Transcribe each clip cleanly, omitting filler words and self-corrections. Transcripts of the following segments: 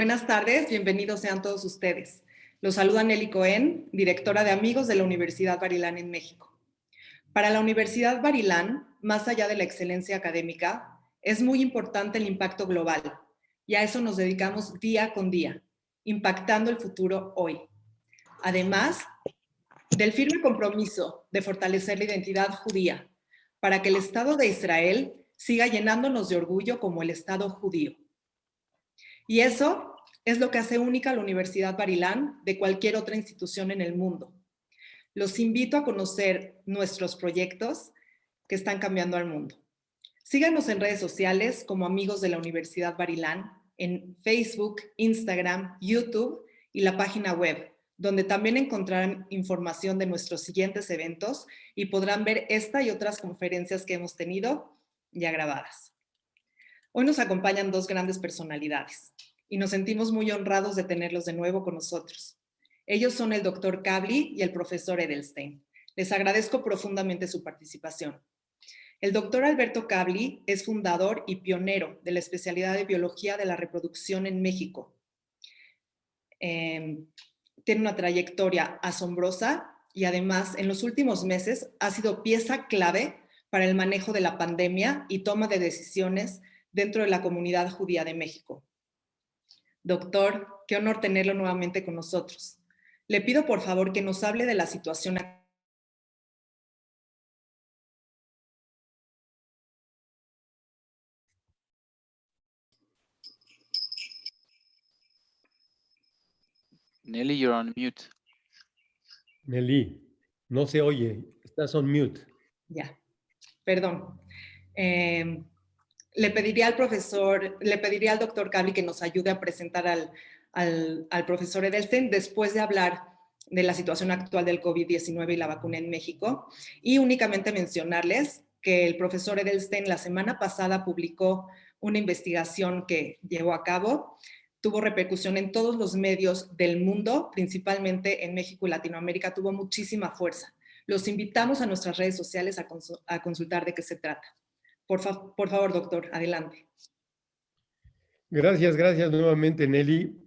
Buenas tardes, bienvenidos sean todos ustedes. Los saluda Nelly Cohen, directora de Amigos de la Universidad Bar-Ilan en México. Para la Universidad Bar-Ilan, más allá de la excelencia académica, es muy importante el impacto global y a eso nos dedicamos día con día, impactando el futuro hoy. Además del firme compromiso de fortalecer la identidad judía para que el Estado de Israel siga llenándonos de orgullo como el Estado judío. Y eso es lo que hace única a la Universidad Bar-Ilan de cualquier otra institución en el mundo. Los invito a conocer nuestros proyectos que están cambiando al mundo. Síganos en redes sociales como Amigos de la Universidad Bar-Ilan, en Facebook, Instagram, YouTube y la página web, donde también encontrarán información de nuestros siguientes eventos y podrán ver esta y otras conferencias que hemos tenido ya grabadas. Hoy nos acompañan dos grandes personalidades y nos sentimos muy honrados de tenerlos de nuevo con nosotros. Ellos son el Doctor Kably y el Profesor Edelstein. Les agradezco profundamente su participación. El Doctor Alberto Kably es fundador y pionero de la especialidad de Biología de la Reproducción en México. Tiene una trayectoria asombrosa y además en los últimos meses ha sido pieza clave para el manejo de la pandemia y toma de decisiones dentro de la comunidad judía de México. Doctor, qué honor tenerlo nuevamente con nosotros. Le pido por favor que nos hable de la situación actual. Nelly, you're on mute. Nelly, no se oye, estás on mute. Ya, perdón. Le pediría al doctor Kably que nos ayude a presentar al profesor Edelstein después de hablar de la situación actual del COVID-19 y la vacuna en México. Y únicamente mencionarles que el profesor Edelstein la semana pasada publicó una investigación que llevó a cabo, tuvo repercusión en todos los medios del mundo, principalmente en México y Latinoamérica, tuvo muchísima fuerza. Los invitamos a nuestras redes sociales a consultar de qué se trata. Por favor, doctor, adelante. Gracias nuevamente, Nelly,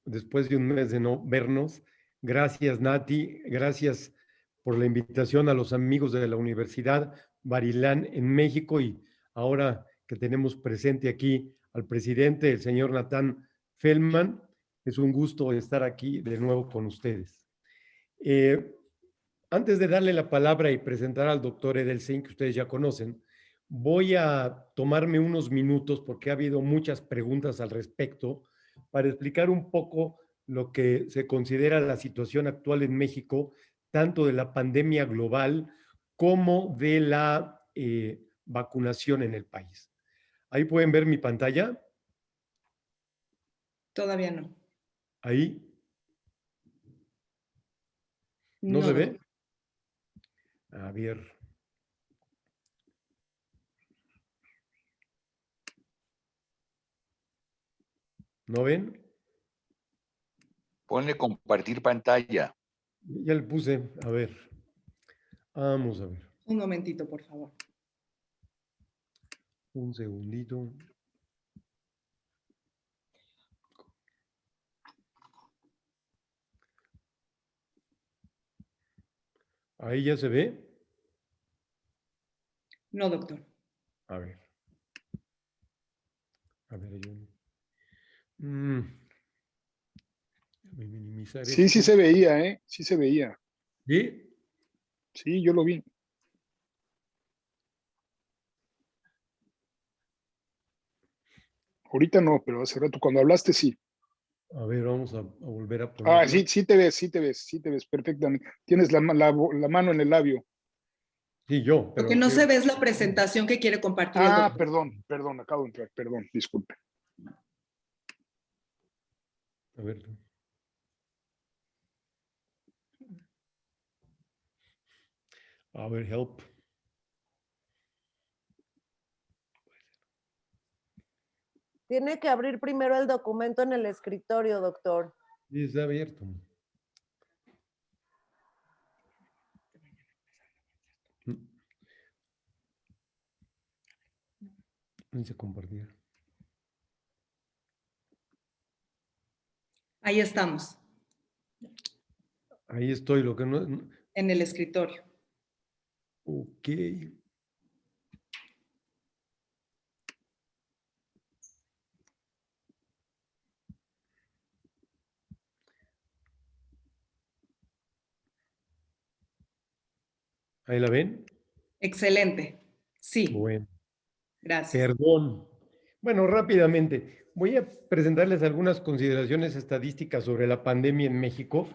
después de un mes de no vernos. Gracias, Nati. Gracias por la invitación a los amigos de la Universidad Bar-Ilan en México y ahora que tenemos presente aquí al presidente, el señor Natán Feldman. Es un gusto estar aquí de nuevo con ustedes. Antes de darle la palabra y presentar al doctor Edelstein, que ustedes ya conocen, voy a tomarme unos minutos porque ha habido muchas preguntas al respecto para explicar un poco lo que se considera la situación actual en México, tanto de la pandemia global como de la vacunación en el país. Ahí pueden ver mi pantalla. Todavía no. Ahí. ¿No se ve? A ver. ¿No ven? Ponle compartir pantalla. Ya le puse. A ver. Vamos a ver. Un momentito, por favor. Un segundito. ¿Ahí ya se ve? No, doctor. A ver. A ver, yo... minimizar Sí, esto. sí se veía, ¿eh? Sí se veía. ¿Sí? Sí, yo lo vi. Ahorita no, pero hace rato cuando hablaste sí. A ver, vamos a volver a poner. Ah, sí, sí te ves perfectamente. Tienes la mano en el labio. Sí, yo. Lo que no se ve es la presentación que quiere compartir el doctor. Perdón, acabo de entrar, perdón, disculpe. A ver. A ver, help. Tiene que abrir primero el documento en el escritorio, doctor. Sí, está abierto. No hice compartir. Ahí estamos, Ahí estoy, lo que no... en el escritorio. Ok. ¿Ahí la ven? Excelente. Sí, Bueno, gracias. perdón. Bueno, rápidamente, voy a presentarles algunas consideraciones estadísticas sobre la pandemia en México,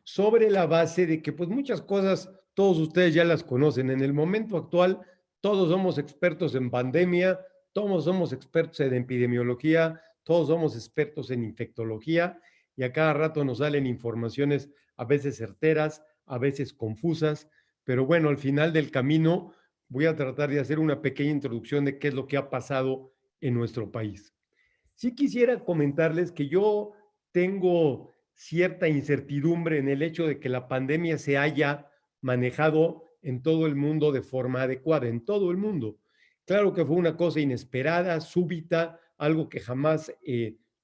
sobre la base de que pues muchas cosas todos ustedes ya las conocen. En el momento actual, todos somos expertos en pandemia, todos somos expertos en epidemiología, todos somos expertos en infectología y a cada rato nos salen informaciones a veces certeras, a veces confusas, pero bueno, al final del camino voy a tratar de hacer una pequeña introducción de qué es lo que ha pasado en nuestro país. Sí quisiera comentarles que yo tengo cierta incertidumbre en el hecho de que la pandemia se haya manejado en todo el mundo de forma adecuada, en todo el mundo. Claro que fue una cosa inesperada, súbita, algo que jamás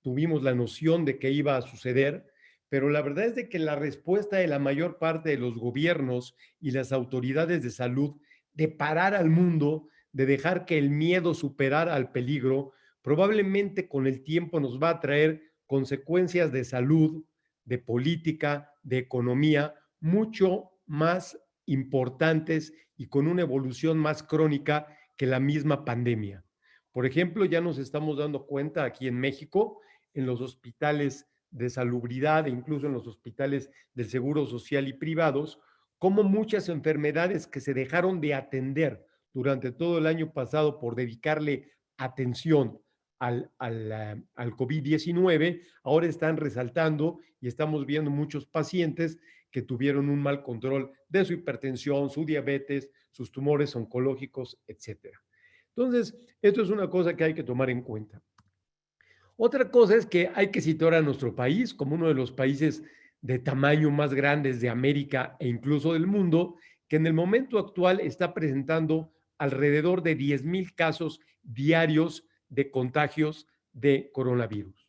tuvimos la noción de que iba a suceder, pero la verdad es de que la respuesta de la mayor parte de los gobiernos y las autoridades de salud de parar al mundo, de dejar que el miedo superara al peligro, probablemente con el tiempo nos va a traer consecuencias de salud, de política, de economía, mucho más importantes y con una evolución más crónica que la misma pandemia. Por ejemplo, ya nos estamos dando cuenta aquí en México, en los hospitales de salubridad e incluso en los hospitales del Seguro Social y privados, cómo muchas enfermedades que se dejaron de atender durante todo el año pasado por dedicarle atención al COVID-19, ahora están resaltando y estamos viendo muchos pacientes que tuvieron un mal control de su hipertensión, su diabetes, sus tumores oncológicos, etcétera. Entonces, esto es una cosa que hay que tomar en cuenta. Otra cosa es que hay que situar a nuestro país como uno de los países de tamaño más grandes de América e incluso del mundo, que en el momento actual está presentando alrededor de 10,000 casos diarios de contagios de coronavirus.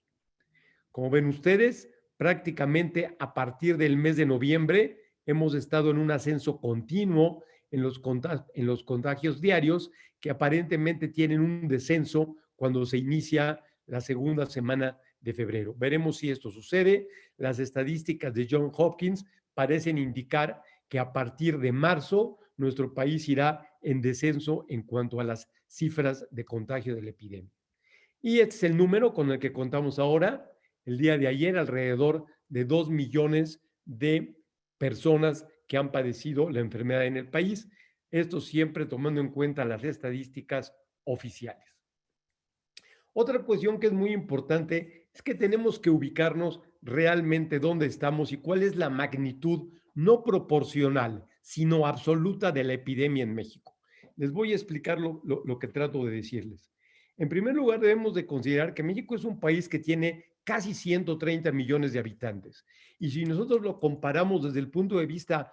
Como ven ustedes, prácticamente a partir del mes de noviembre hemos estado en un ascenso continuo en los contagios diarios que aparentemente tienen un descenso cuando se inicia la segunda semana de febrero. Veremos si esto sucede. Las estadísticas de Johns Hopkins parecen indicar que a partir de marzo nuestro país irá en descenso en cuanto a las cifras de contagio de la epidemia. Y este es el número con el que contamos ahora. El día de ayer, alrededor de 2 millones de personas que han padecido la enfermedad en el país. Esto siempre tomando en cuenta las estadísticas oficiales. Otra cuestión que es muy importante es que tenemos que ubicarnos realmente dónde estamos y cuál es la magnitud no proporcional, sino absoluta de la epidemia en México. Les voy a explicar lo que trato de decirles. En primer lugar, debemos de considerar que México es un país que tiene casi 130 millones de habitantes. Y si nosotros lo comparamos desde el punto de vista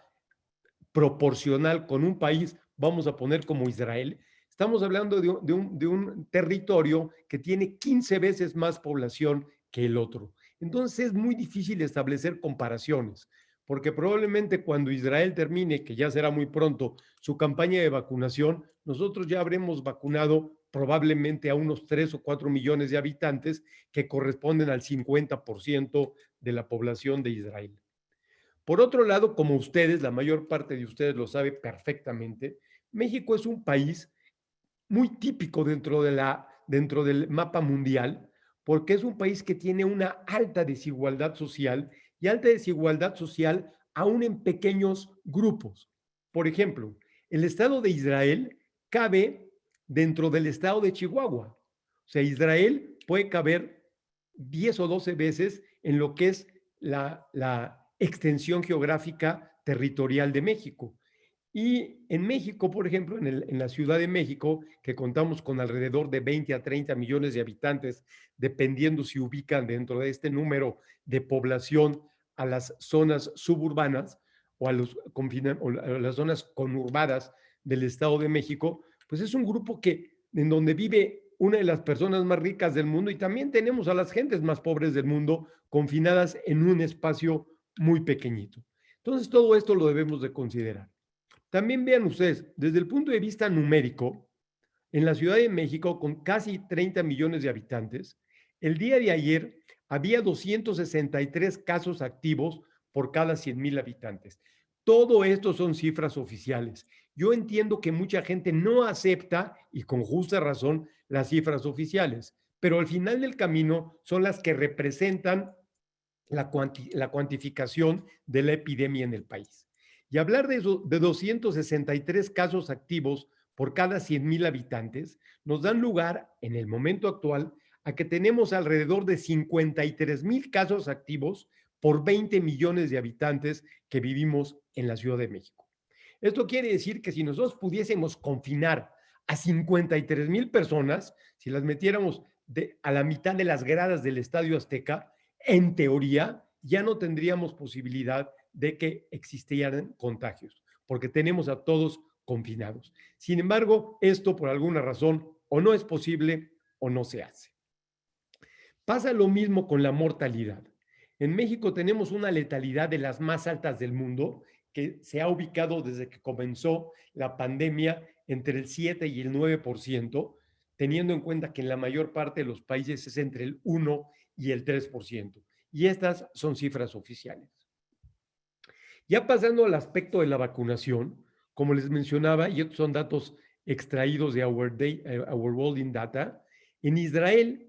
proporcional con un país, vamos a poner como Israel, estamos hablando de un territorio que tiene 15 veces más población que el otro. Entonces es muy difícil establecer comparaciones, porque probablemente cuando Israel termine, que ya será muy pronto, su campaña de vacunación, nosotros ya habremos vacunado probablemente a unos 3 o 4 millones de habitantes que corresponden al 50% de la población de Israel. Por otro lado, como ustedes, la mayor parte de ustedes lo sabe perfectamente, México es un país muy típico dentro del mapa mundial, porque es un país que tiene una alta desigualdad social y alta desigualdad social aún en pequeños grupos. Por ejemplo, el Estado de Israel cabe dentro del Estado de Chihuahua. O sea, Israel puede caber 10 o 12 veces en lo que es la extensión geográfica territorial de México. Y en México, por ejemplo, en la Ciudad de México, que contamos con alrededor de 20 a 30 millones de habitantes, dependiendo si ubican dentro de este número de población a las zonas suburbanas o a las zonas conurbadas del Estado de México, pues es un grupo en donde vive una de las personas más ricas del mundo y también tenemos a las gentes más pobres del mundo confinadas en un espacio muy pequeñito. Entonces, todo esto lo debemos de considerar. También vean ustedes, desde el punto de vista numérico, en la Ciudad de México, con casi 30 millones de habitantes, el día de ayer había 263 casos activos por cada 100,000 habitantes. Todo esto son cifras oficiales. Yo entiendo que mucha gente no acepta, y con justa razón, las cifras oficiales, pero al final del camino son las que representan la cuantificación de la epidemia en el país. Y hablar de 263 casos activos por cada 100,000 habitantes nos dan lugar, en el momento actual, a que tenemos alrededor de 53,000 casos activos por 20 millones de habitantes que vivimos en la Ciudad de México. Esto quiere decir que si nosotros pudiésemos confinar a 53,000 personas, si las metiéramos a la mitad de las gradas del Estadio Azteca, en teoría ya no tendríamos posibilidad de que existieran contagios, porque tenemos a todos confinados. Sin embargo, esto por alguna razón o no es posible o no se hace. Pasa lo mismo con la mortalidad. En México tenemos una letalidad de las más altas del mundo, que se ha ubicado desde que comenzó la pandemia entre el 7 y el 9%, teniendo en cuenta que en la mayor parte de los países es entre el 1 y el 3%. Y estas son cifras oficiales. Ya pasando al aspecto de la vacunación, como les mencionaba, y estos son datos extraídos de Our World in Data, en Israel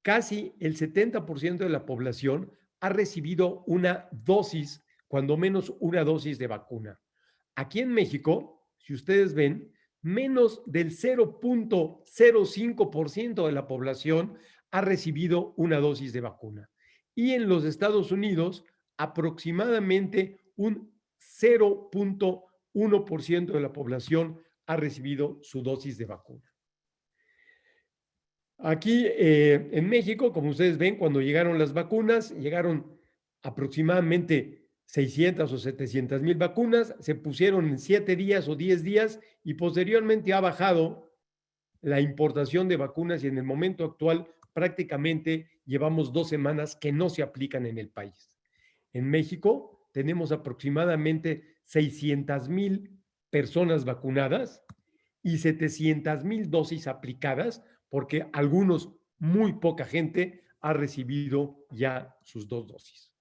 casi el 70% de la población ha recibido una dosis, cuando menos una dosis de vacuna. Aquí en México, si ustedes ven, menos del 0.05% de la población ha recibido una dosis de vacuna. Y en los Estados Unidos, aproximadamente un 0.1% de la población ha recibido su dosis de vacuna. Aquí en México, como ustedes ven, cuando llegaron las vacunas, llegaron aproximadamente 600 o 700,000 vacunas, se pusieron en 7 días o 10 días y posteriormente ha bajado la importación de vacunas y en el momento actual prácticamente llevamos 2 semanas que no se aplican en el país. En México tenemos aproximadamente 600,000 personas vacunadas y 700,000 dosis aplicadas, porque algunos, muy poca gente, ha recibido ya sus 2 dosis.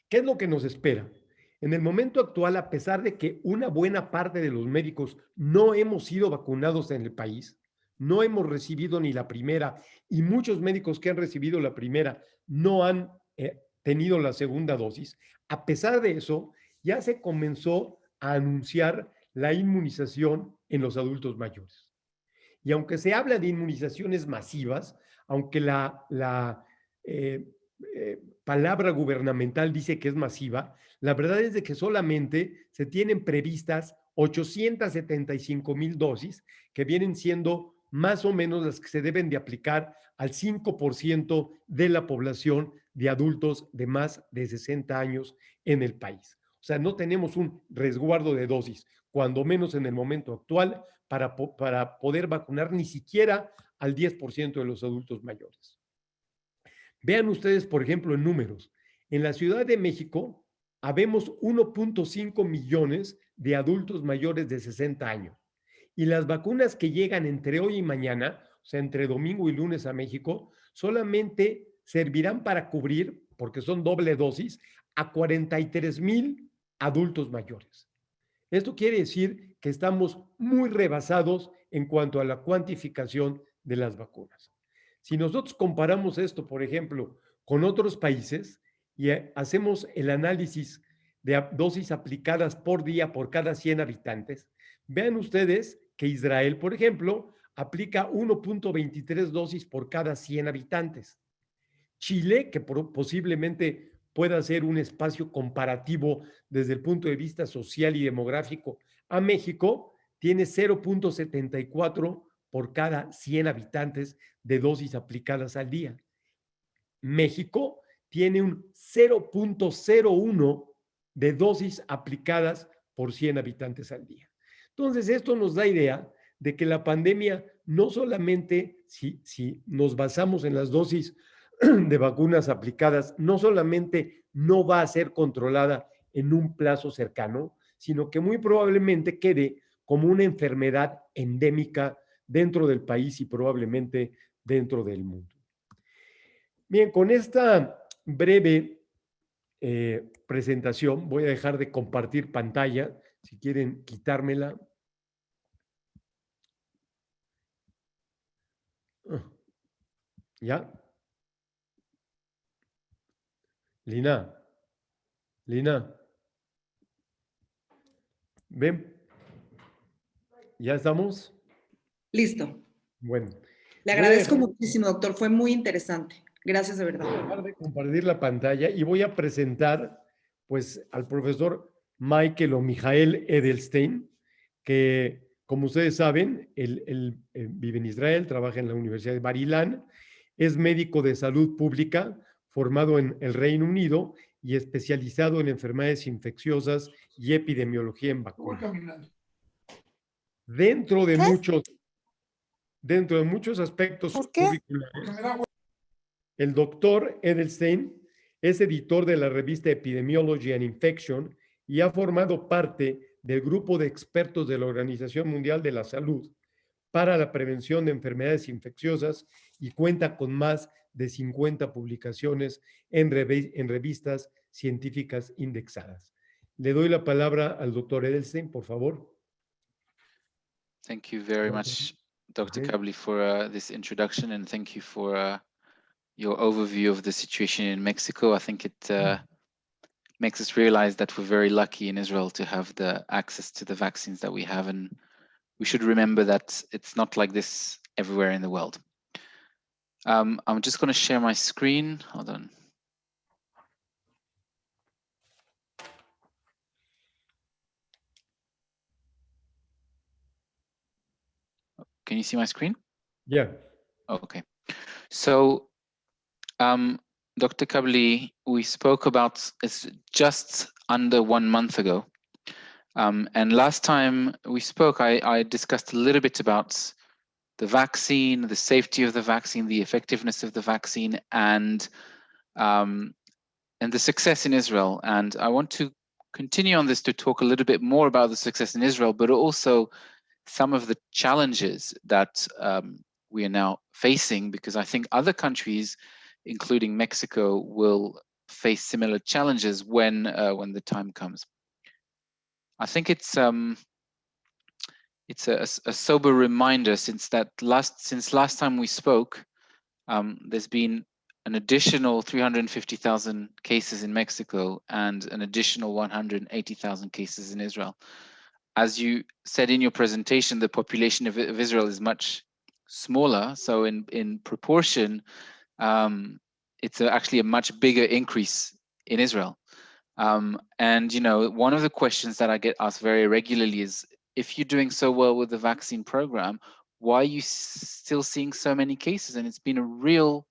¿Qué es lo que nos espera? En el momento actual, a pesar de que una buena parte de los médicos no hemos sido vacunados en el país, no hemos recibido ni la primera, y muchos médicos que han recibido la primera no han tenido la segunda dosis, a pesar de eso, ya se comenzó a anunciar la inmunización en los adultos mayores. Y aunque se habla de inmunizaciones masivas, aunque la palabra gubernamental dice que es masiva, la verdad es de que solamente se tienen previstas 875,000 dosis, que vienen siendo más o menos las que se deben de aplicar al 5% de la población de adultos de más de 60 años en el país. O sea, no tenemos un resguardo de dosis, cuando menos en el momento actual, para poder vacunar ni siquiera al 10% de los adultos mayores. Vean ustedes, por ejemplo, en números. En la Ciudad de México, habemos 1.5 millones de adultos mayores de 60 años. Y las vacunas que llegan entre hoy y mañana, o sea, entre domingo y lunes a México, solamente servirán para cubrir, porque son doble dosis, a 43,000 adultos mayores. Esto quiere decir que estamos muy rebasados en cuanto a la cuantificación de las vacunas. Si nosotros comparamos esto, por ejemplo, con otros países y hacemos el análisis de dosis aplicadas por día por cada 100 habitantes, vean ustedes que Israel, por ejemplo, aplica 1.23 dosis por cada 100 habitantes. Chile, que posiblemente pueda ser un espacio comparativo desde el punto de vista social y demográfico a México, tiene 0.74 por cada 100 habitantes de dosis aplicadas al día. México tiene un 0.01 de dosis aplicadas por 100 habitantes al día. Entonces, esto nos da idea de que la pandemia no solamente, si nos basamos en las dosis de vacunas aplicadas, no solamente no va a ser controlada en un plazo cercano, sino que muy probablemente quede como una enfermedad endémica dentro del país y probablemente dentro del mundo. Bien, con esta breve presentación voy a dejar de compartir pantalla. Si quieren quitármela. ¿Ya? Lina. ¿Ven? ¿Ya estamos? Listo. Bueno. Le Voy a agradezco dejar, muchísimo, doctor. Fue muy interesante. Gracias de verdad. voy a dejar de compartir la pantalla y voy a presentar pues al profesor Michael Edelstein, que como ustedes saben, él vive en Israel, trabaja en la Universidad Bar-Ilan, es médico de salud pública, formado en el Reino Unido y especializado en enfermedades infecciosas y epidemiología en vacunas. Dentro de muchos aspectos curriculares, el doctor Edelstein es editor de la revista Epidemiology and Infection y ha formado parte del grupo de expertos de la Organización Mundial de la Salud para la prevención de enfermedades infecciosas y cuenta con más de 50 publicaciones en revistas científicas indexadas. Le doy la palabra al doctor Edelstein, por favor. Thank you very much, Dr. Kably, for this introduction, and thank you for your overview of the situation in Mexico. I think it makes us realize that we're very lucky in Israel to have the access to the vaccines that we have, and we should remember that it's not like this everywhere in the world. I'm just going to share my screen. Hold on. Can you see my screen? Yeah. Okay. So, Dr. Kably, we spoke about it's just under 1 month ago. And last time we spoke, I discussed a little bit about the vaccine, the safety of the vaccine, the effectiveness of the vaccine, and the success in Israel. And I want to continue on this to talk a little bit more about the success in Israel, but also some of the challenges that we are now facing, because I think other countries, including Mexico, will face similar challenges when the time comes. I think it's a sober reminder since last time we spoke. There's been an additional 350,000 cases in Mexico and an additional 180,000 cases in Israel. As you said in your presentation, the population of Israel is much smaller, so in proportion, it's actually a much bigger increase in Israel. And you know, one of the questions that I get asked very regularly is, if you're doing so well with the vaccine program, why are you still seeing so many cases? And it's been a real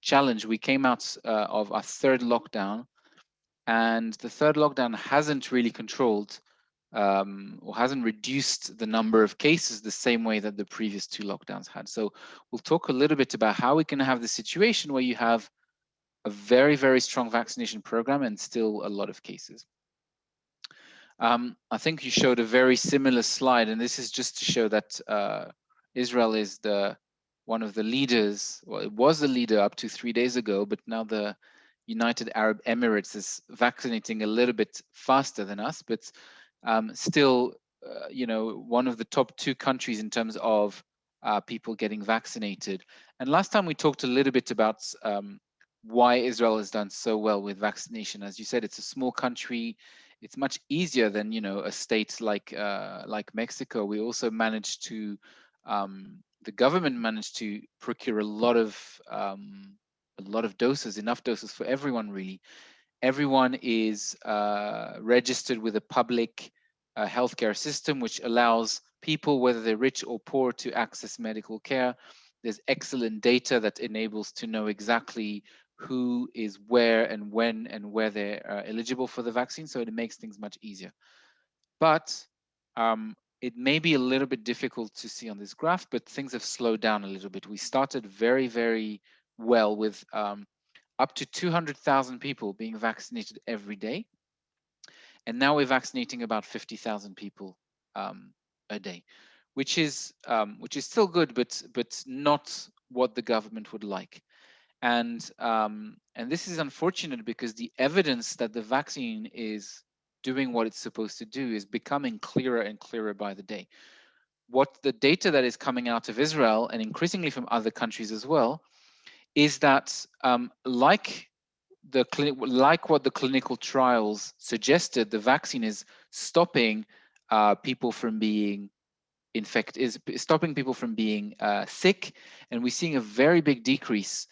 challenge. We came out of our third lockdown, and the third lockdown hasn't really controlled or hasn't reduced the number of cases the same way that the previous two lockdowns had. So we'll talk a little bit about how we can have the situation where you have a very, very strong vaccination program and still a lot of cases. I think you showed a very similar slide, and this is just to show that Israel is one of the leaders. Well, it was the leader up to 3 days ago, but now the United Arab Emirates is vaccinating a little bit faster than us, but still, you know, one of the top 2 countries in terms of people getting vaccinated. And last time we talked a little bit about why Israel has done so well with vaccination. As you said, it's a small country. It's much easier than, you know, a state like Mexico. We also managed to, the government managed to procure a lot of doses, enough doses for everyone, really. Everyone is registered with a public healthcare system, which allows people, whether they're rich or poor, to access medical care. There's excellent data that enables to know exactly who is where and when and where they're eligible for the vaccine, so it makes things much easier. But it may be a little bit difficult to see on this graph, but things have slowed down a little bit. We started very, very well with up to 200,000 people being vaccinated every day. And now we're vaccinating about 50,000 people a day, which is still good, but not what the government would like. And this is unfortunate because the evidence that the vaccine is doing what it's supposed to do is becoming clearer and clearer by the day. What the data that is coming out of Israel and increasingly from other countries as well is that like what the clinical trials suggested, the vaccine is stopping people from being infected, is stopping people from being sick, and we're seeing a very big decrease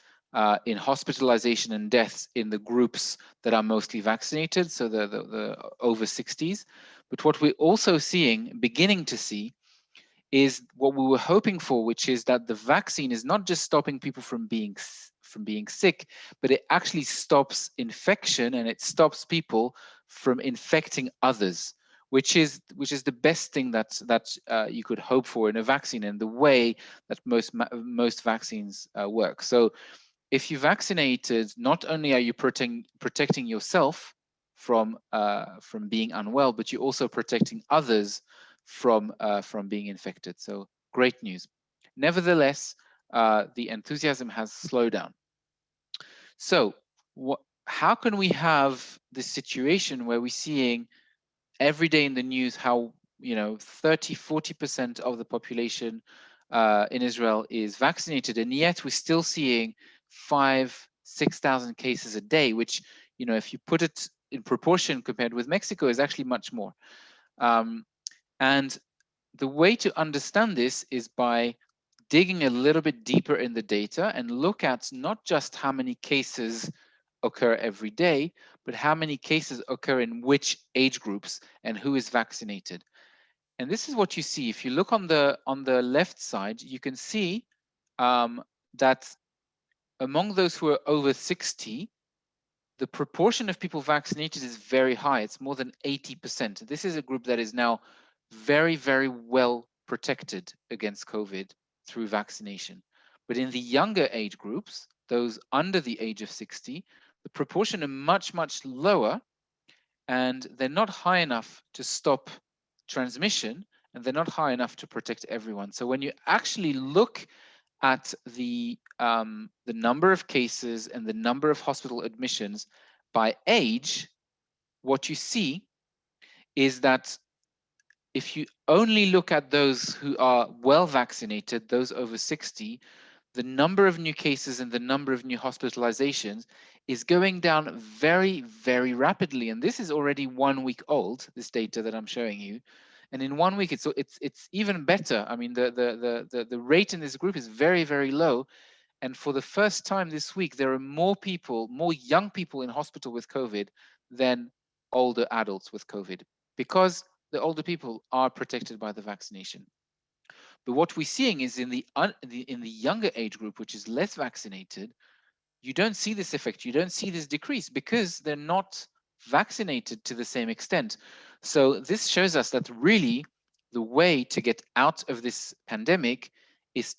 in hospitalization and deaths in the groups that are mostly vaccinated, so the over 60s. But what we're also beginning to see, is what we were hoping for, which is that the vaccine is not just stopping people from being sick, but it actually stops infection and it stops people from infecting others, which is the best thing that you could hope for in a vaccine, and the way that most vaccines work. So if you vaccinated, not only are you protecting yourself from being unwell, but you're also protecting others from being infected. So great news. Nevertheless, the enthusiasm has slowed down. So how can we have this situation where we're seeing every day in the news how 30–40% of the population in Israel is vaccinated, and yet we're still seeing 5–6,000 cases a day, which, if you put it in proportion compared with Mexico, is actually much more. And the way to understand this is by digging a little bit deeper in the data and look at not just how many cases occur every day, but how many cases occur in which age groups and who is vaccinated. And this is what you see. If you look on the left side, you can see that among those who are over 60, the proportion of people vaccinated is very high. It's more than 80%. This is a group that is now very, very well protected against COVID through vaccination. But in the younger age groups, those under the age of 60, the proportion are much, much lower, and they're not high enough to stop transmission, and they're not high enough to protect everyone. So when you actually look at the number of cases and the number of hospital admissions by age, what you see is that if you only look at those who are well vaccinated, those over 60, the number of new cases and the number of new hospitalizations is going down very, very rapidly. And this is already 1 week old, this data that I'm showing you. And in 1 week, it's even better. I mean, the rate in this group is very, very low. And for the first time this week, there are more young people in hospital with COVID than older adults with COVID, because the older people are protected by the vaccination. But what we're seeing is in the younger age group, which is less vaccinated, you don't see this effect. You don't see this decrease because they're not vaccinated to the same extent. So this shows us that really the way to get out of this pandemic is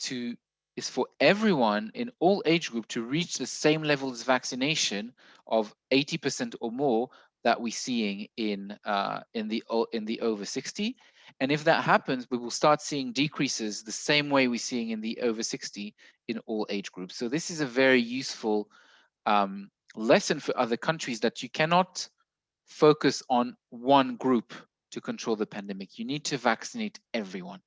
for everyone in all age group to reach the same levels of vaccination of 80% or more that we're seeing in the over 60. And if that happens, we will start seeing decreases the same way we're seeing in the over 60 in all age groups. So this is a very useful lesson for other countries, that you cannot focus on one group to control the pandemic. You need to vaccinate everyone.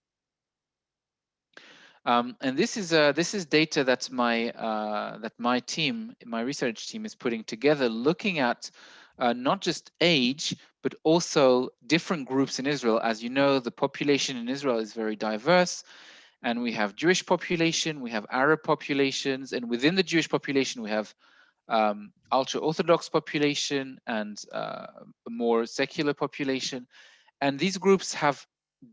And this is data that my team, my research team, is putting together, looking at not just age, but also different groups in Israel. As you know, the population in Israel is very diverse, and we have Jewish population, we have Arab populations, and within the Jewish population, we have ultra-Orthodox population and a more secular population. And these groups have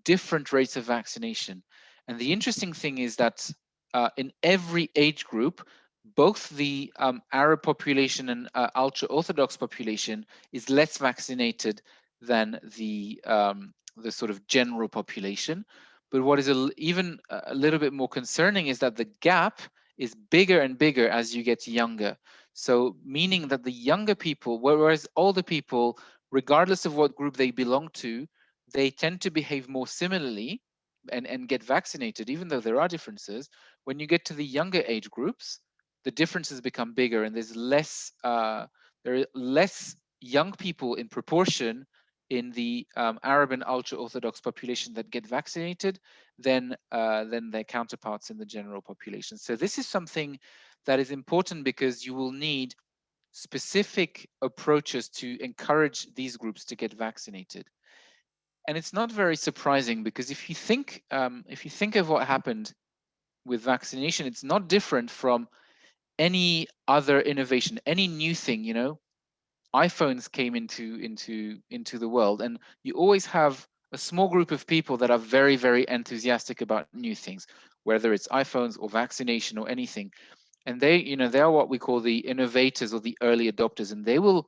different rates of vaccination. And the interesting thing is that in every age group, both the Arab population and ultra-Orthodox population is less vaccinated than the sort of general population. But what is even a little bit more concerning is that the gap is bigger and bigger as you get younger. So meaning that the younger people, whereas older people, regardless of what group they belong to, they tend to behave more similarly and get vaccinated, even though there are differences. When you get to the younger age groups, the differences become bigger, and there's less, there are less young people in proportion in the Arab and ultra-Orthodox population that get vaccinated than their counterparts in the general population. So this is something that is important, because you will need specific approaches to encourage these groups to get vaccinated. And it's not very surprising, because if you think of what happened with vaccination, it's not different from any other innovation, any new thing. You know, iPhones came into the world, and you always have a small group of people that are very, very enthusiastic about new things, whether it's iPhones or vaccination or anything. And they are what we call the innovators or the early adopters, and they will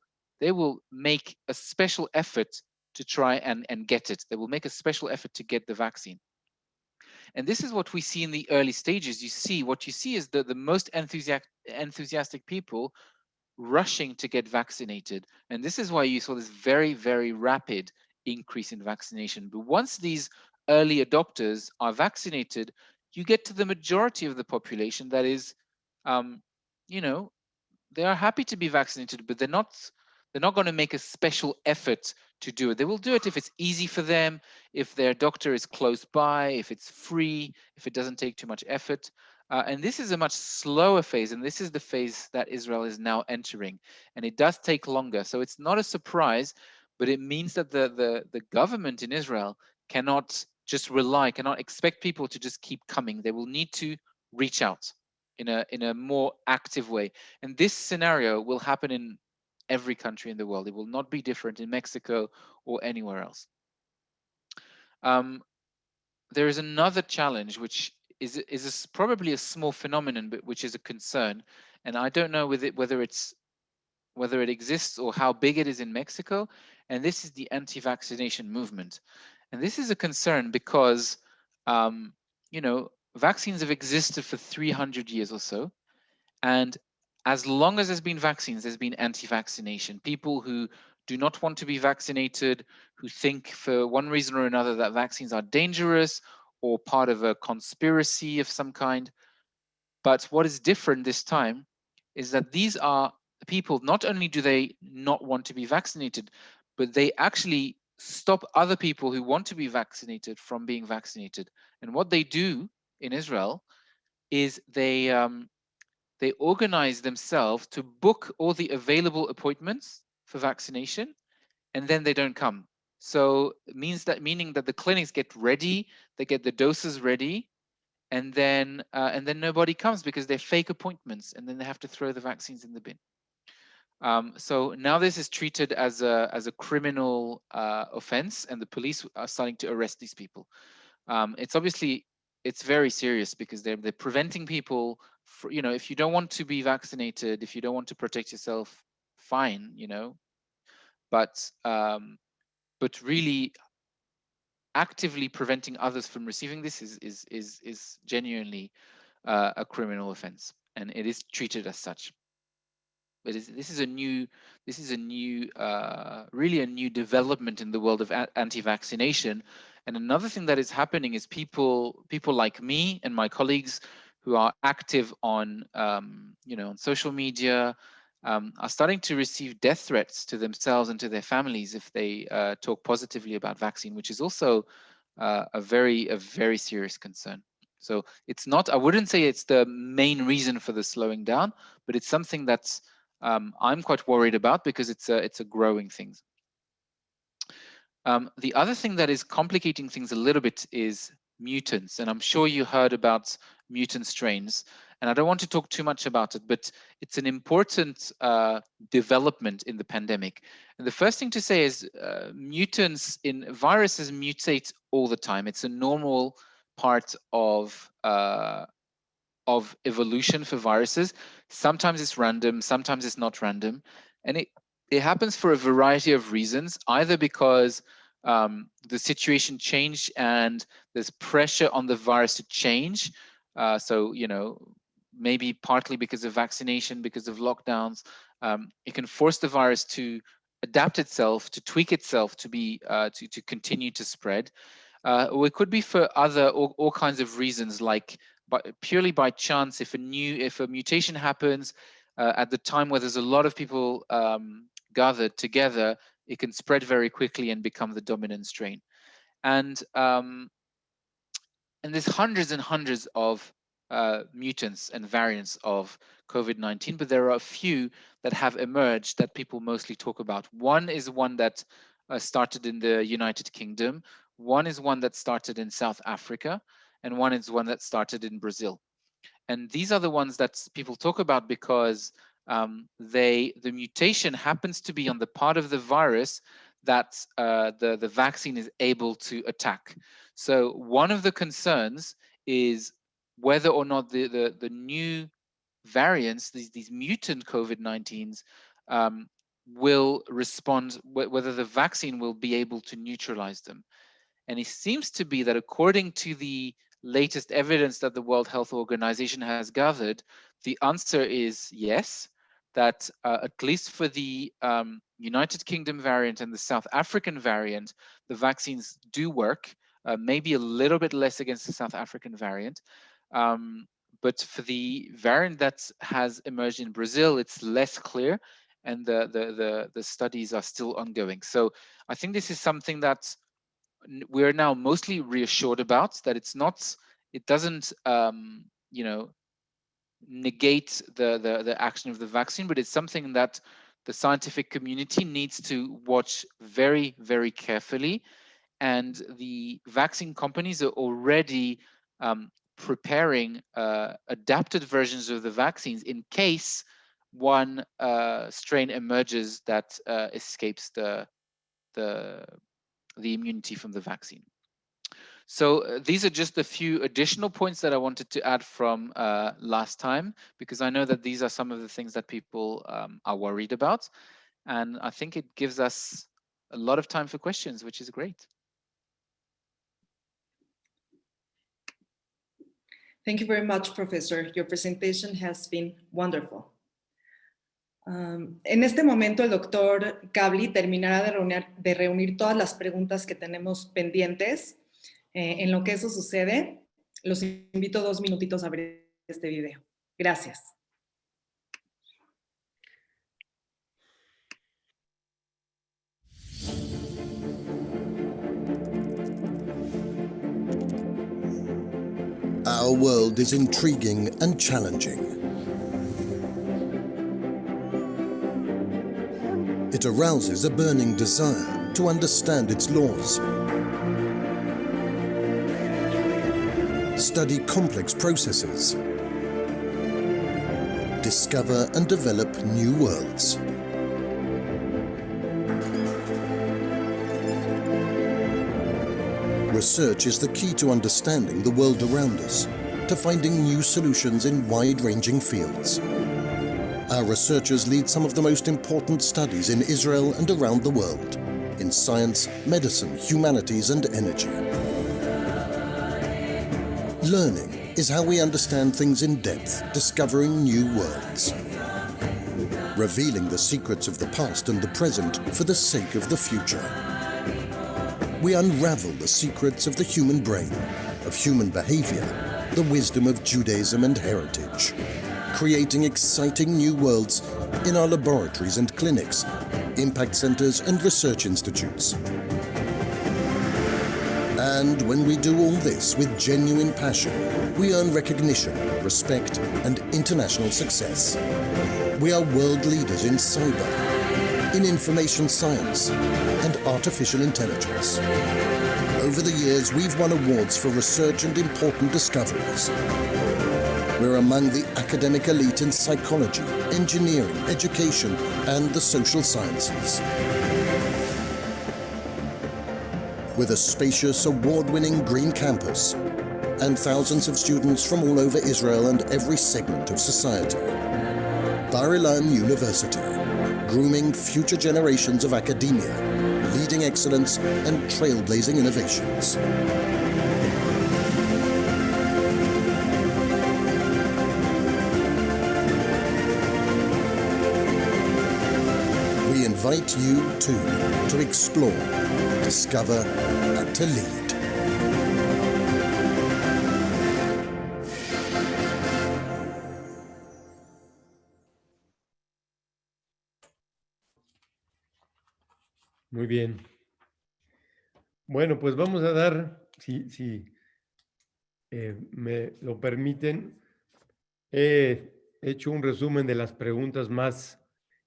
make a special effort to try and get it. They will make a special effort to get the vaccine. And this is what we see in the early stages. What you see is the most enthusiastic people rushing to get vaccinated. And this is why you saw this very, very rapid increase in vaccination. But once these early adopters are vaccinated, you get to the majority of the population that is, they are happy to be vaccinated, but they're not going to make a special effort to do it. They will do it if it's easy for them, if their doctor is close by, if it's free, if it doesn't take too much effort. And this is a much slower phase, and this is the phase that Israel is now entering. And it does take longer. So it's not a surprise, but it means that the government in Israel cannot just cannot expect people to just keep coming. They will need to reach out in a more active way. And this scenario will happen in every country in the world. It will not be different in Mexico or anywhere else. There is another challenge, which is probably a small phenomenon, but which is a concern. And I don't know whether it exists or how big it is in Mexico. And this is the anti-vaccination movement. And this is a concern because, vaccines have existed for 300 years or so. And as long as there's been vaccines, there's been anti-vaccination. People who do not want to be vaccinated, who think for one reason or another that vaccines are dangerous or part of a conspiracy of some kind. But what is different this time is that these are people, not only do they not want to be vaccinated, but they actually stop other people who want to be vaccinated from being vaccinated. And what they do in Israel is they organize themselves to book all the available appointments for vaccination, and then they don't come. So meaning that the clinics get ready, they get the doses ready, and then nobody comes because they're fake appointments, and then they have to throw the vaccines in the bin. So now this is treated as a criminal offense, and the police are starting to arrest these people. It's very serious because they're preventing people. If you don't want to be vaccinated, if you don't want to protect yourself, fine, but really actively preventing others from receiving this is genuinely a criminal offense, and it is treated as such. But this is a new really a new development in the world of anti-vaccination. And another thing that is happening is people like me and my colleagues who are active on on social media are starting to receive death threats to themselves and to their families if they talk positively about vaccine, which is also a very serious concern. So it's not, I wouldn't say it's the main reason for the slowing down, but it's something that's I'm quite worried about because it's a growing thing. The other thing that is complicating things a little bit is mutants, and I'm sure you heard about mutant strains, and I don't want to talk too much about it, but it's an important development in the pandemic. And the first thing to say is mutants in viruses mutate all the time. It's a normal part of evolution for viruses. Sometimes it's random, sometimes it's not random, and it happens for a variety of reasons, either because the situation changed and there's pressure on the virus to change. So, you know, maybe partly because of vaccination, because of lockdowns, it can force the virus to adapt itself, to tweak itself, to be to continue to spread. Or it could be for other all kinds of reasons, like purely by chance. If a mutation happens at the time where there's a lot of people gathered together, it can spread very quickly and become the dominant strain. And there's hundreds and hundreds of mutants and variants of COVID-19, but there are a few that have emerged that people mostly talk about. One is one that started in the United Kingdom, one is one that started in South Africa, and one is one that started in Brazil. And these are the ones that people talk about because the mutation happens to be on the part of the virus that the vaccine is able to attack. So one of the concerns is whether or not the new variants, these mutant COVID-19s, will respond, whether the vaccine will be able to neutralize them. And it seems to be that according to the latest evidence that the World Health Organization has gathered, the answer is yes, that at least for the United Kingdom variant and the South African variant, the vaccines do work, maybe a little bit less against the South African variant. But for the variant that has emerged in Brazil, it's less clear, and the studies are still ongoing. So I think this is something that we're now mostly reassured about, that it doesn't you know, negate the action of the vaccine, but it's something that the scientific community needs to watch very, very carefully. And the vaccine companies are already preparing adapted versions of the vaccines in case one strain emerges that escapes the immunity from the vaccine. So these are just a few additional points that I wanted to add from last time, because I know that these are some of the things that people are worried about. And I think it gives us a lot of time for questions, which is great. Thank you very much, Professor. Your presentation has been wonderful. En este momento, el doctor Kably terminará de reunir todas las preguntas que tenemos pendientes. En lo que eso sucede, los invito 2 minutitos a ver este video. Gracias. Our world is intriguing and challenging. It arouses a burning desire to understand its laws, study complex processes, discover and develop new worlds. Research is the key to understanding the world around us, to finding new solutions in wide-ranging fields. Our researchers lead some of the most important studies in Israel and around the world, in science, medicine, humanities, and energy. Learning is how we understand things in depth, discovering new worlds. Revealing the secrets of the past and the present for the sake of the future. We unravel the secrets of the human brain, of human behavior, the wisdom of Judaism and heritage, creating exciting new worlds in our laboratories and clinics, impact centers and research institutes. And when we do all this with genuine passion, we earn recognition, respect, and international success. We are world leaders in cyber, in information science, and artificial intelligence. Over the years, we've won awards for research and important discoveries. We're among the academic elite in psychology, engineering, education, and the social sciences. With a spacious, award-winning green campus and thousands of students from all over Israel and every segment of society. Bar-Ilan University, grooming future generations of academia, leading leading excellence and trailblazing innovations. We invite you too to explore, discover, and to lead. Muy bien. Bueno, pues vamos a dar, si me lo permiten, he hecho un resumen de las preguntas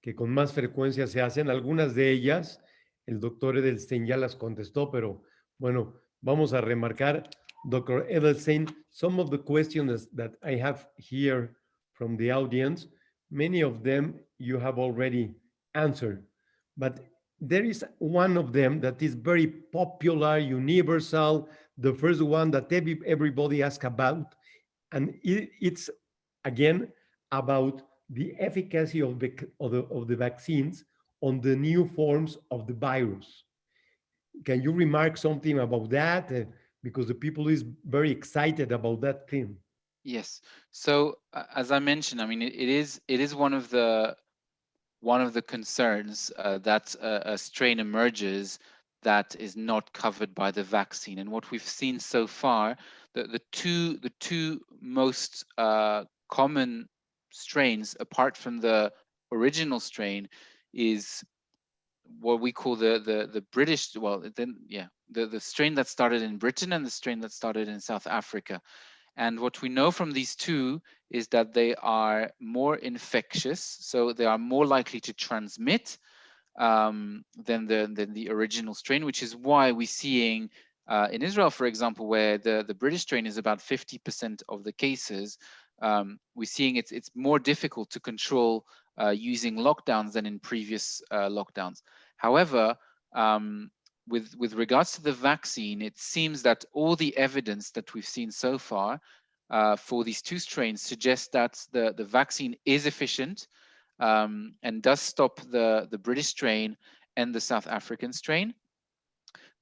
que con más frecuencia se hacen. Algunas de ellas, el doctor Edelstein ya las contestó, pero bueno, vamos a remarcar, Dr. Edelstein, some of the questions that I have here from the audience, many of them you have already answered, but there is one of them that is very popular, universal, the first one that everybody asks about, and it's, again, about the efficacy of the vaccines on the new forms of the virus. Can you remark something about that? Because the people is very excited about that thing. Yes. So as I mentioned, I mean, it is one of the concerns that a strain emerges that is not covered by the vaccine. And what we've seen so far, the two most common strains, apart from the original strain, is what we call the British, well, then the strain that started in Britain and the strain that started in South Africa. And what we know from these two is that they are more infectious, so they are more likely to transmit than the original strain, which is why we're seeing in Israel, for example, where the British strain is about 50% of the cases, we're seeing it's more difficult to control using lockdowns than in previous lockdowns. However, with regards to the vaccine, it seems that all the evidence that we've seen so far for these two strains suggests that the vaccine is efficient and does stop the British strain and the South African strain.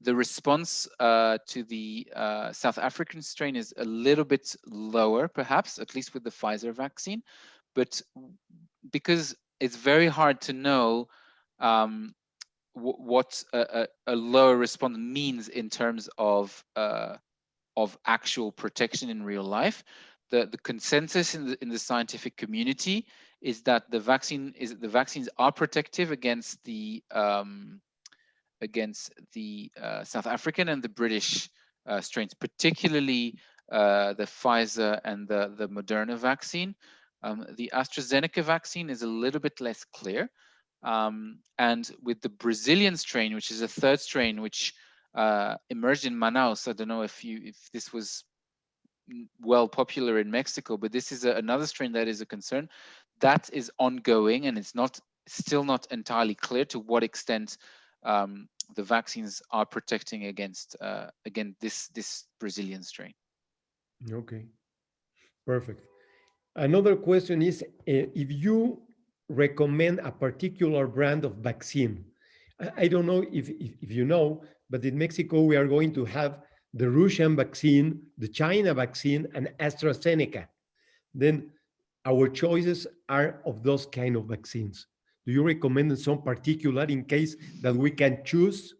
The response to the South African strain is a little bit lower, perhaps, at least with the Pfizer vaccine, but because it's very hard to know what a lower response means in terms of actual protection in real life. The consensus in the scientific community is that the vaccines are protective against the South African and the British strains, particularly the Pfizer and the Moderna vaccine. The AstraZeneca vaccine is a little bit less clear. And with the Brazilian strain, which is a third strain, which emerged in Manaus, I don't know if this was well popular in Mexico, but this is another strain that is a concern. That is ongoing, and it's still not entirely clear to what extent the vaccines are protecting against again this Brazilian strain. Okay, perfect. Another question is if you recommend a particular brand of vaccine. I don't know if you know, but in Mexico we are going to have the Russian vaccine, the China vaccine, and AstraZeneca. Then our choices are of those kind of vaccines. Do you recommend some particular in case that we can choose?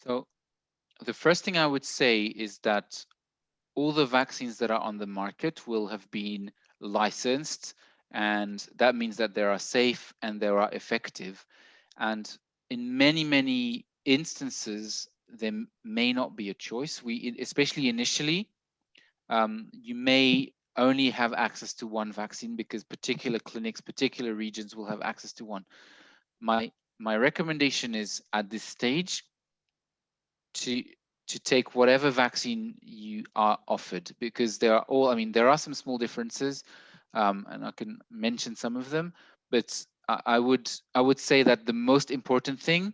So the first thing I would say is that all the vaccines that are on the market will have been licensed, and that means that they are safe and they are effective. And in many instances, there may not be a choice. Especially initially, you may only have access to one vaccine because particular clinics, particular regions will have access to one. My recommendation is at this stage to take whatever vaccine you are offered, because there are some small differences, and I can mention some of them, but I would say that the most important thing,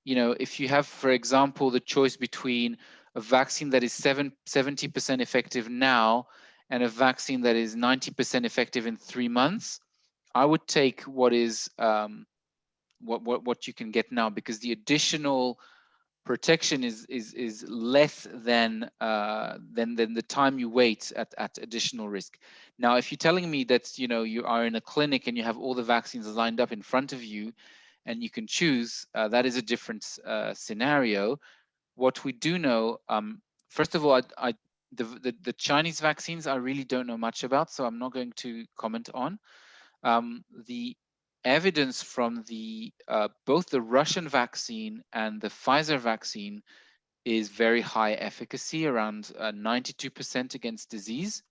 if you have, for example, the choice between a vaccine that is 70% effective now and a vaccine that is 90% effective in 3 months, I would take what is what you can get now, because the additional protection is less than the time you wait at additional risk. Now, if you're telling me that you are in a clinic and you have all the vaccines lined up in front of you, and you can choose, that is a different scenario. What we do know, first of all, the Chinese vaccines I really don't know much about, so I'm not going to comment on. The evidence from both the Russian vaccine and the Pfizer vaccine is very high efficacy, around 92% against disease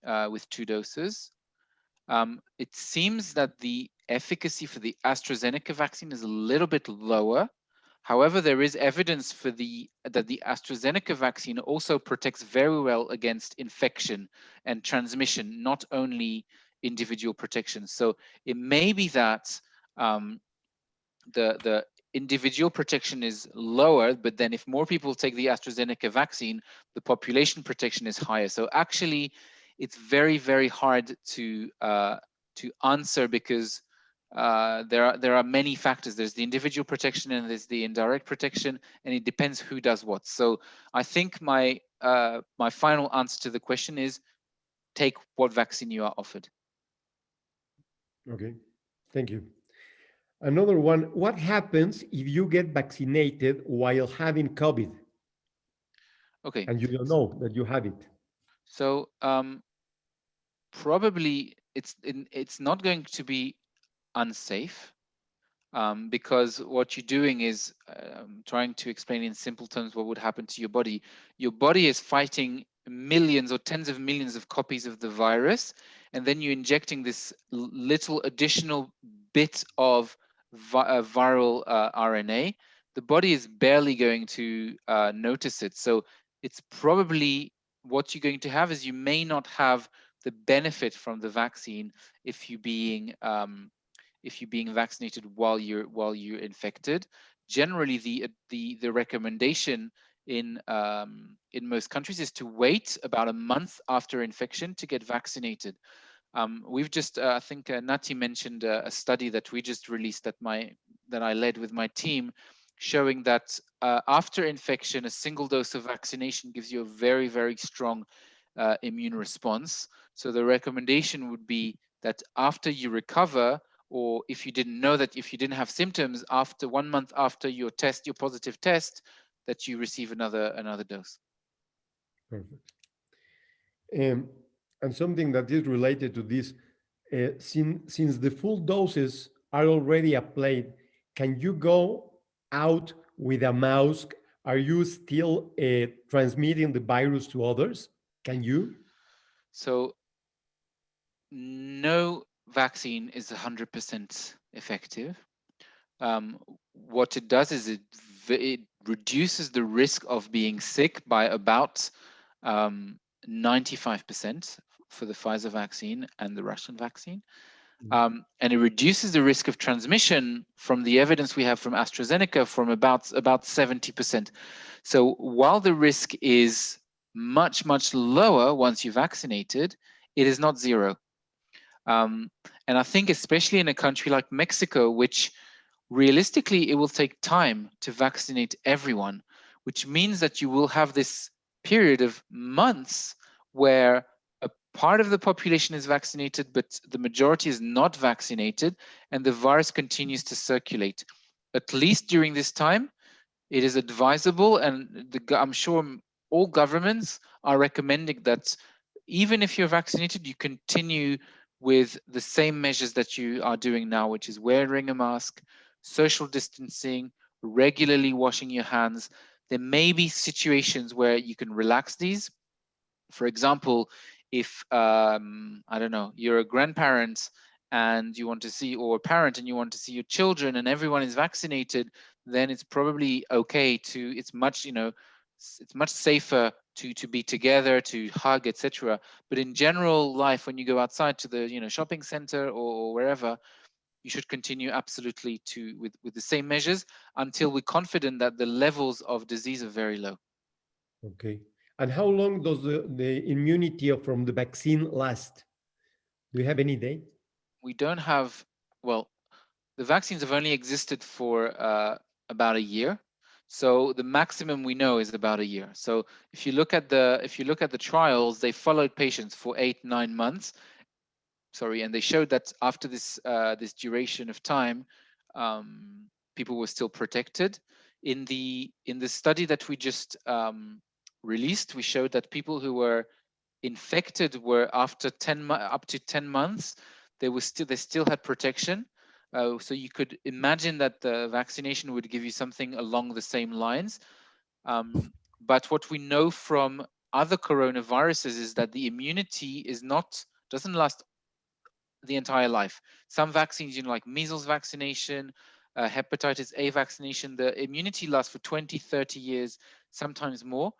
with 2 doses. It seems that the efficacy for the AstraZeneca vaccine is a little bit lower. However, there is evidence that the AstraZeneca vaccine also protects very well against infection and transmission, not only individual protection. So it may be that the individual protection is lower, but then if more people take the AstraZeneca vaccine, the population protection is higher. So actually, it's very, very hard to answer, because there are many factors. There's the individual protection and there's the indirect protection, and it depends who does what. So I think my final answer to the question is take what vaccine you are offered. Okay, thank you. Another one, what happens if you get vaccinated while having COVID? Okay. And you don't know that you have it. So probably it's not going to be unsafe, because what you're doing is trying to explain in simple terms what would happen to your body. Your body is fighting millions or tens of millions of copies of the virus, and then you're injecting this little additional bit of viral RNA. The body is barely going to notice it. So it's probably what you're going to have is you may not have the benefit from the vaccine if you're being vaccinated while you're infected. Generally, the recommendation in most countries is to wait about a month after infection to get vaccinated. We've just, I think Nati mentioned a study that we just released that I led with my team, showing that after infection, a single dose of vaccination gives you a very, very strong immune response. So the recommendation would be that after you recover, or if you didn't know that, if you didn't have symptoms, after 1 month after your positive test, that you receive another dose. Perfect. And something that is related to this, since the full doses are already applied, can you go out with a mask? Are you still transmitting the virus to others? Can you? So no vaccine is 100% effective. What it does is it reduces the risk of being sick by about 95% for the Pfizer vaccine and the Russian vaccine. And it reduces the risk of transmission, from the evidence we have from AstraZeneca, from about 70%. So while the risk is much, much lower once you're vaccinated, it is not zero. And I think especially in a country like Mexico, which realistically, it will take time to vaccinate everyone, which means that you will have this period of months where a part of the population is vaccinated, but the majority is not vaccinated, and the virus continues to circulate. At least during this time, it is advisable, and I'm sure all governments are recommending that even if you're vaccinated, you continue with the same measures that you are doing now, which is wearing a mask, social distancing, regularly washing your hands. There may be situations where you can relax these. For example, if, I don't know, you're a grandparent and you want to see, or a parent and you want to see your children and everyone is vaccinated, then it's probably okay to, it's much safer to be together, to hug, etc. But in general life, when you go outside to the shopping center or wherever, you should continue absolutely with the same measures until we're confident that the levels of disease are very low. Okay. And how long does the immunity from the vaccine last? Do you have any date? We don't have, well, the vaccines have only existed for about a year. So the maximum we know is about a year. So if you look at the trials, they followed patients for 8-9 months. Sorry, and they showed that after this this duration of time, people were still protected. In the study that we just released, we showed that people who were infected were after up to 10 months, they still had protection. So you could imagine that the vaccination would give you something along the same lines. But what we know from other coronaviruses is that the immunity doesn't last the entire life. Some vaccines, like measles vaccination, hepatitis A vaccination, the immunity lasts for 20-30 years, sometimes more.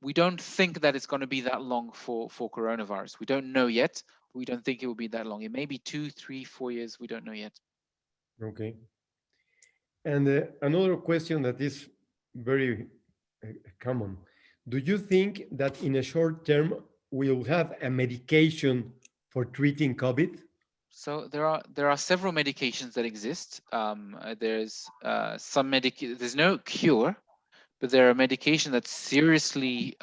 We don't think that it's going to be that long for coronavirus. We don't know yet. We don't think it will be that long. It may be 2, 3, 4 years. We don't know yet. Okay. And another question that is very common. Do you think that in a short term, we'll have a medication for treating COVID? So there are several medications that exist. There's there's no cure, but there are medication that seriously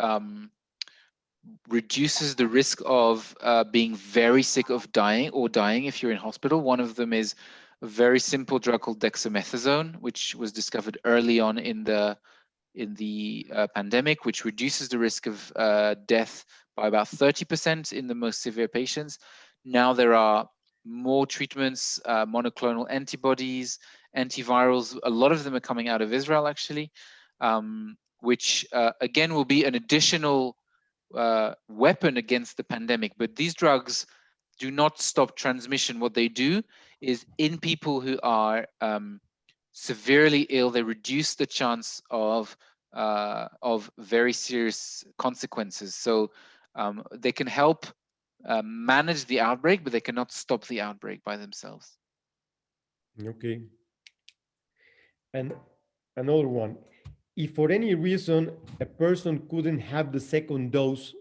reduces the risk of being very sick of dying if you're in hospital. One of them is a very simple drug called dexamethasone, which was discovered early on in the pandemic, which reduces the risk of death by about 30% in the most severe patients. Now there are more treatments, monoclonal antibodies, antivirals. A lot of them are coming out of Israel, actually, which again will be an additional weapon against the pandemic. But these drugs do not stop transmission. What they do is, in people who are severely ill, they reduce the chance of very serious consequences. So they can help manage the outbreak, but they cannot stop the outbreak by themselves. Okay. And another one. If for any reason a person couldn't have the second dose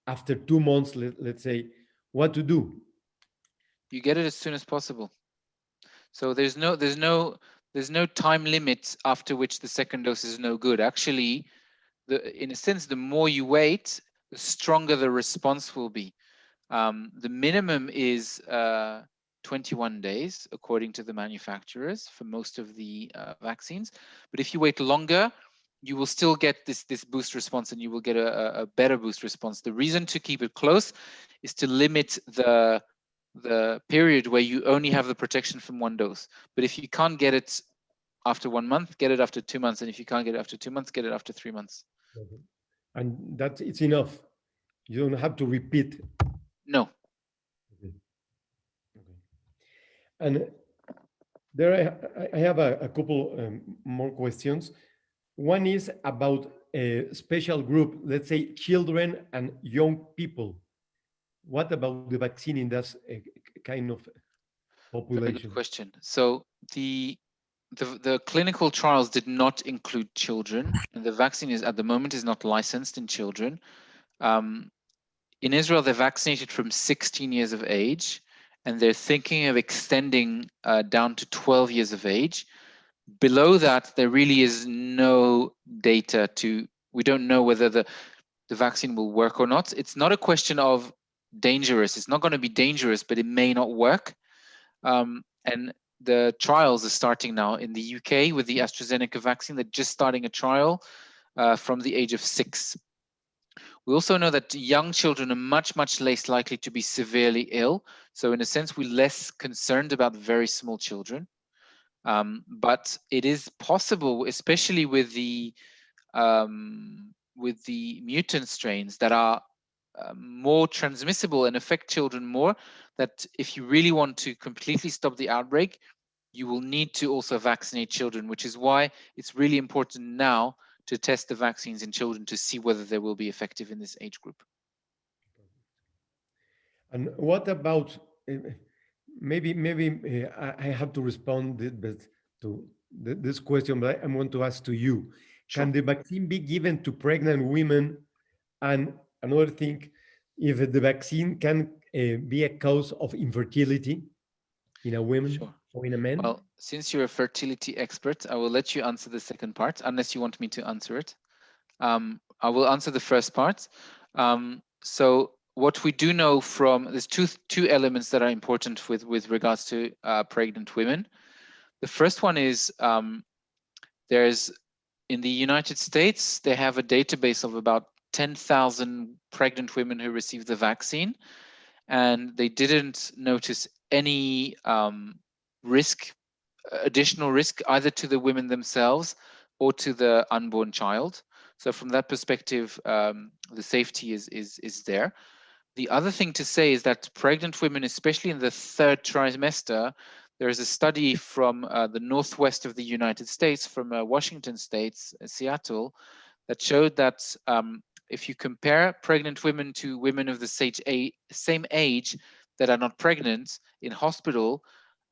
after 2 months, let's say, what to do? You get it as soon as possible. So there's no time limit after which the second dose is no good. Actually, in a sense, the more you wait, the stronger the response will be. The minimum is 21 days, according to the manufacturers, for most of the vaccines. But if you wait longer, you will still get this boost response, and you will get a better boost response. The reason to keep it close is to limit the period where you only have the protection from one dose. But if you can't get it after 1 month, get it after 2 months. And if you can't get it after 2 months, get it after 3 months. Okay. And it's enough. You don't have to repeat. No. Okay. Okay. And there I have a couple more questions. One is about a special group, let's say children and young people. What about the vaccine in that kind of population? Very good question. So the clinical trials did not include children, and the vaccine at the moment is not licensed in children. In Israel, they're vaccinated from 16 years of age, and they're thinking of extending down to 12 years of age. Below that, there really is no data we don't know whether the vaccine will work or not. It's not a question of dangerous. It's not going to be dangerous, but it may not work. And the trials are starting now in the UK with the AstraZeneca vaccine. They're just starting a trial from the age of 6. We also know that young children are much, much less likely to be severely ill. So in a sense, we're less concerned about very small children. But it is possible, especially with the mutant strains that are more transmissible and affect children more, that if you really want to completely stop the outbreak, you will need to also vaccinate children, which is why it's really important now to test the vaccines in children to see whether they will be effective in this age group. And what about, maybe I have to respond to this question, but I want to ask to you. Sure. Can the vaccine be given to pregnant women? And another thing, if the vaccine can be a cause of infertility in a woman? Sure. in a man? Well, since you're a fertility expert, I will let you answer the second part, unless you want me to answer it. I will answer the first part. So what we do know from, there's two elements that are important with regards to pregnant women. The first one is there's, in the United States, they have a database of about 10,000 pregnant women who received the vaccine, and they didn't notice any additional risk, either to the women themselves or to the unborn child. So from that perspective, the safety is there. The other thing to say is that pregnant women, especially in the third trimester, there is a study from the northwest of the United States, from Washington State, Seattle, that showed that if you compare pregnant women to women of the same age that are not pregnant in hospital,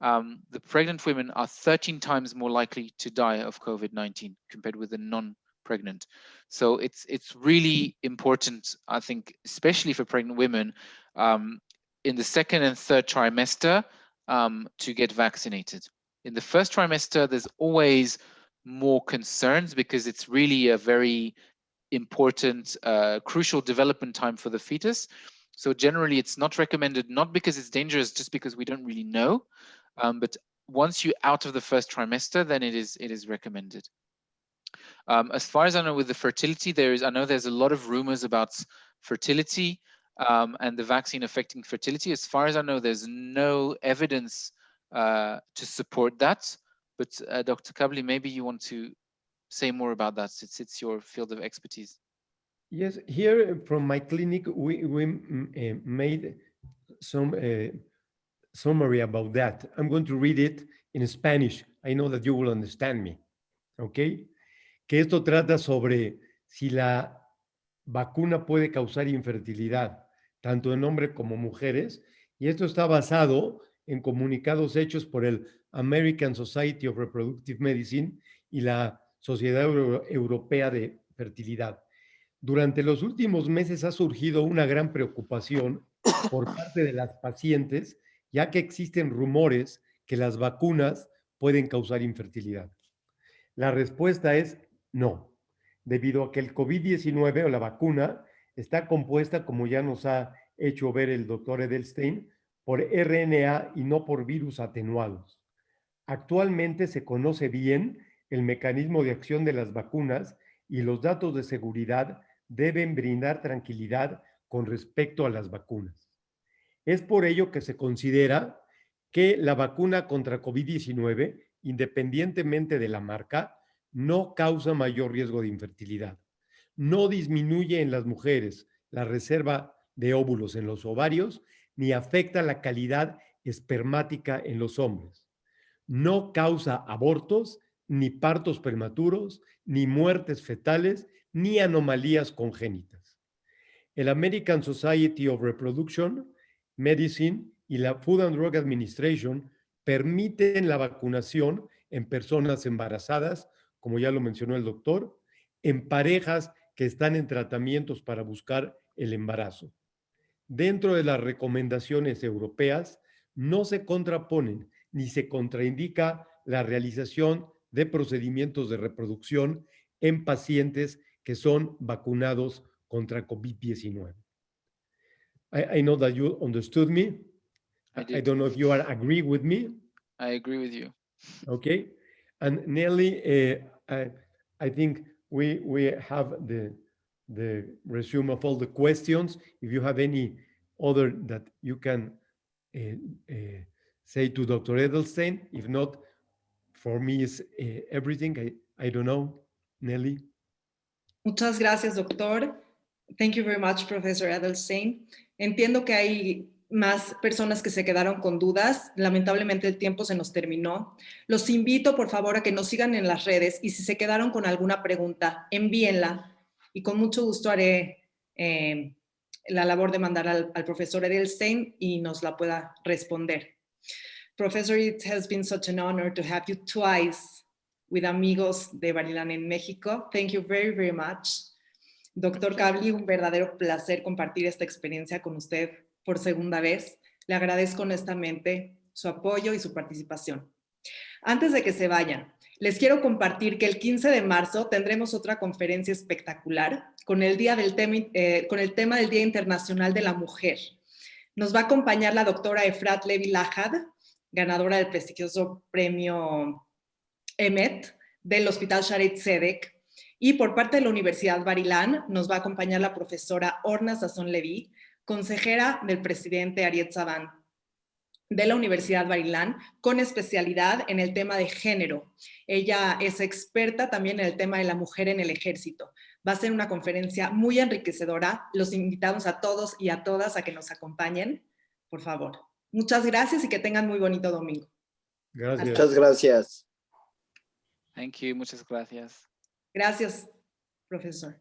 the pregnant women are 13 times more likely to die of COVID-19 compared with the non-pregnant. So it's really important, I think, especially for pregnant women, in the second and third trimester, to get vaccinated. In the first trimester, there's always more concerns because it's really a very important, crucial development time for the fetus. So generally, it's not recommended, not because it's dangerous, just because we don't really know. But once you're out of the first trimester, then it is recommended. As far as I know, with the fertility, I know there's a lot of rumors about fertility and the vaccine affecting fertility. As far as I know, there's no evidence to support that. But Dr. Kably, maybe you want to say more about that. It's your field of expertise. Yes, here from my clinic, we made some summary about that. I'm going to read it in Spanish. I know that you will understand me, ¿ok? Que esto trata sobre si la vacuna puede causar infertilidad, tanto en hombres como mujeres, y esto está basado en comunicados hechos por el American Society of Reproductive Medicine y la Sociedad Europea de Fertilidad. Durante los últimos meses ha surgido una gran preocupación por parte de las pacientes, ya que existen rumores que las vacunas pueden causar infertilidad. La respuesta es no, debido a que el COVID-19 o la vacuna está compuesta, como ya nos ha hecho ver el doctor Edelstein, por RNA y no por virus atenuados. Actualmente se conoce bien el mecanismo de acción de las vacunas y los datos de seguridad deben brindar tranquilidad con respecto a las vacunas. Es por ello que se considera que la vacuna contra COVID-19, independientemente de la marca, no causa mayor riesgo de infertilidad. No disminuye en las mujeres la reserva de óvulos en los ovarios, ni afecta la calidad espermática en los hombres. No causa abortos, ni partos prematuros, ni muertes fetales, ni anomalías congénitas. El American Society of Reproduction Medicine y la Food and Drug Administration permiten la vacunación en personas embarazadas, como ya lo mencionó el doctor, en parejas que están en tratamientos para buscar el embarazo. Dentro de las recomendaciones europeas, no se contraponen ni se contraindica la realización de procedimientos de reproducción en pacientes que son vacunados contra COVID-19. I know that you understood me. I don't know if you agree with me. I agree with you. Okay. And Nelly, I think we have the resume of all the questions. If you have any other that you can say to Dr. Edelstein, if not, for me is everything. I don't know, Nelly. Muchas gracias, doctor. Thank you very much, Professor Edelstein. Entiendo que hay más personas que se quedaron con dudas. Lamentablemente el tiempo se nos terminó. Los invito, por favor, a que nos sigan en las redes y si se quedaron con alguna pregunta, envíenla y con mucho gusto haré la labor de mandar al profesor Edelstein y nos la pueda responder. Professor, it has been such an honor to have you twice with Amigos de Bar-Ilan en México. Thank you very, very much. Doctor Kably, un verdadero placer compartir esta experiencia con usted por segunda vez. Le agradezco honestamente su apoyo y su participación. Antes de que se vayan, les quiero compartir que el 15 de marzo tendremos otra conferencia espectacular con el tema del Día Internacional de la Mujer. Nos va a acompañar la doctora Efrat Levi-Lahad, ganadora del prestigioso premio EMET del Hospital Shaare Zedek. Y por parte de la Universidad Bar-Ilan nos va a acompañar la profesora Orna Sazón-Leví, consejera del presidente Ariel Saban de la Universidad Bar-Ilan, con especialidad en el tema de género. Ella es experta también en el tema de la mujer en el ejército. Va a ser una conferencia muy enriquecedora. Los invitamos a todos y a todas a que nos acompañen, por favor. Muchas gracias y que tengan muy bonito domingo. Gracias. Muchas gracias. Thank you. Muchas gracias. Gracias, profesor.